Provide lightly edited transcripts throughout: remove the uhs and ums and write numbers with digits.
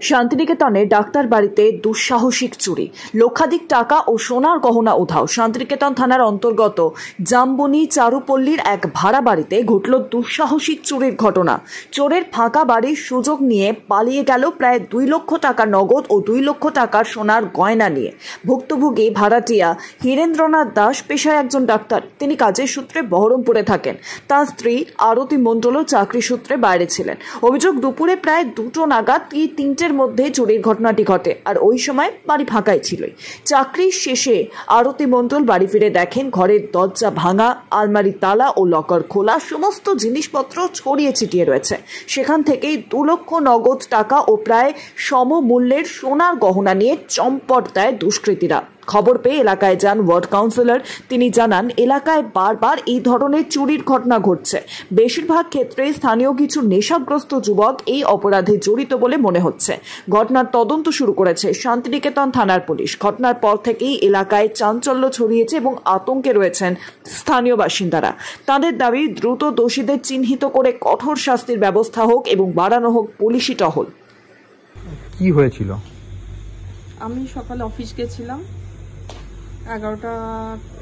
শান্তিনিকেতনে ডাক্তার বাড়িতে দুঃসাহসিক চুরি, লক্ষাধিক টাকা ও সোনার গহনা উধাও। শান্তিনিকেতন থানার অন্তর্গত জামবনি চারুপল্লীর এক ভাড়া বাড়িতে ঘটল দুঃসাহসিক চুরির ঘটনা। চোরের ফাঁকা বাড়ির সুযোগ নিয়ে পালিয়ে গেল প্রায় 2 লক্ষ টাকা নগদ ও 2 লক্ষ টাকার সোনার গয়না নিয়ে। ভুক্তভোগী ভাড়াটিয়া হীরেন্দ্রনাথ দাস পেশায় একজন ডাক্তার। তিনি কাজের সূত্রে বহরমপুরে থাকেন। তার স্ত্রী আরতি মণ্ডলও চাকরি সূত্রে বাইরে ছিলেন। অভিযোগ, দুপুরে প্রায় 2টো নাগাদ 3টের মধ্যে চুরির ঘটনাটি ঘটে, আর ওই সময় বাড়ি ফাঁকাই ছিল। চাকরির শেষে আরতি মণ্ডল বাড়ি ফিরে দেখেন ঘরের দরজা ভাঙা, আলমারি তালা ও লকার খোলা, সমস্ত জিনিসপত্র ছড়িয়ে ছিটিয়ে রয়েছে। সেখান থেকেই 2 লক্ষ নগদ টাকা ও প্রায় সমমূল্যের সোনার গহনা নিয়ে চম্পট দেয় দুষ্কৃতীরা। খবর পেয়ে এলাকায় যান ওয়ার্ড কাউন্সিলর। তিনি জানান, এলাকায় বারবার এই ধরনের চুরির ঘটনা ঘটছে। বেশিরভাগ ক্ষেত্রে স্থানীয় কিছু নেশাগ্রস্ত যুবক এই অপরাধে জড়িত বলে মনে হচ্ছে। ঘটনার তদন্ত শুরু করেছে শান্তিনিকেতন থানার পুলিশ। ঘটনার পর থেকেই এলাকায় চাঞ্চল্য ছড়িয়েছে এবং আতঙ্কে রয়েছেন স্থানীয় বাসিন্দারা। তাদের দাবি, দ্রুত দোষীদের চিহ্নিত করে কঠোর শাস্তির ব্যবস্থা হোক এবং বাড়ানো হোক পুলিশি টহল। কি হয়েছিল? আমি সকালে অফিস গেছিলাম, 11টা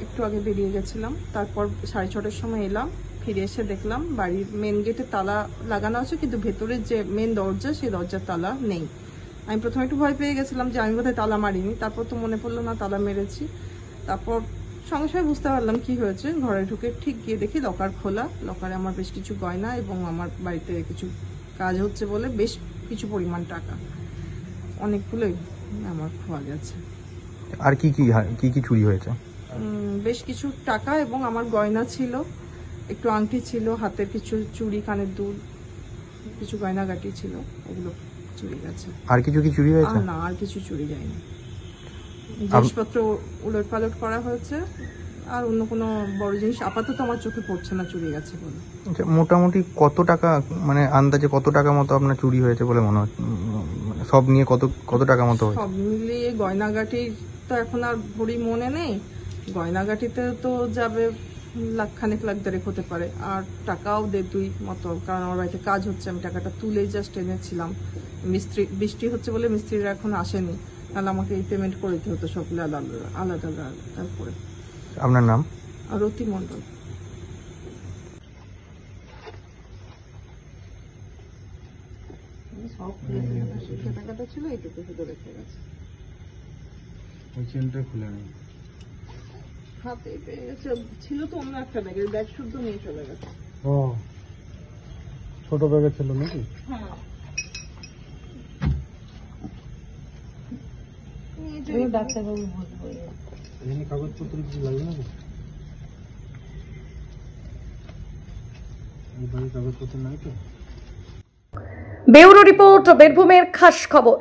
একটু আগে বেরিয়ে গেছিলাম। তারপর 6:30টার সময় এলাম। ফিরে এসে দেখলাম বাড়ির মেন গেটে তালা লাগানো আছে, কিন্তু ভেতরের যে মেন দরজা, সেই দরজার তালা নেই। আমি প্রথমে একটু ভয় পেয়ে গেছিলাম যে আমি বোধহয় তালা মারিনি। তারপর তো মনে পড়লো না তালা মেরেছি। তারপর সঙ্গে সঙ্গে বুঝতে পারলাম কি হয়েছে। ঘরে ঢুকে ঠিক গিয়ে দেখি লকার খোলা। লকারে আমার বেশ কিছু গয়না এবং আমার বাড়িতে কিছু কাজ হচ্ছে বলে বেশ কিছু পরিমাণ টাকা, অনেকগুলোই আমার খোয়া গেছে। আর কি কি চুরি হয়েছে? বেশ কিছু টাকা এবং আমার গয়না ছিল, একটু আংটি ছিল, হাতের কিছু চুড়ি, কানের দুল, কিছু গয়নাগাটি ছিল, ওগুলো চুরি গেছে। আর কিছু কি চুরি হয়েছে? না, আর কিছু চুরি যায়নি। জিনিসপত্র উলট পালট করা হয়েছে, আর অন্য কোনো বড় জিনিস আপাতত আমার চোখে পড়ছে না চুরি গেছে বলে। আচ্ছা, মোটামুটি কত টাকা, মানে আন্দাজে কত টাকা মতো আপনার চুরি হয়েছে বলে মনে হচ্ছে? সব নিয়ে কত টাকা মতো হয়েছে? সব মিলিয়ে গয়নাগাটি তো এখন আর ভরি মনে নেই। গয়নাগাটিতে তো যাবে লাখখানেক, লাখ দেড়েক হতে পারে। আর টাকাও 1.5 মতো, কারণ আমার বাড়িতে কাজ হচ্ছে। আমি টাকাটা তুলেই জাস্ট এনেছিলাম। বৃষ্টি হচ্ছে বলে মিস্ত্রিরা এখন আসেনি, তাহলে আমাকে এই পেমেন্ট করে দিতে হতো সবগুলো আলাদা আলাদা। তারপরে আপনার নাম? আরতি মণ্ডল। সব টাকাটা ছিল, এইটুকু শুধু রেখে গেছে। ওই চেনটা খুলে নেই, হাতে পেয়ে গেছে। ছিল তো অন্য একটা ব্যাগের, ব্যাগ শুদ্ধ নিয়ে চলে গেছে। ও, ছোট ব্যাগে ছিল নাকি? হ্যাঁ, ডাক্তারবাবু বলবো। এখানে কাগজপত্র কিছু লাগবে নাকি? এই বাড়ির কাগজপত্র নাই তো? ব্যুরো রিপোর্ট, বীরভূমের খাস খবর।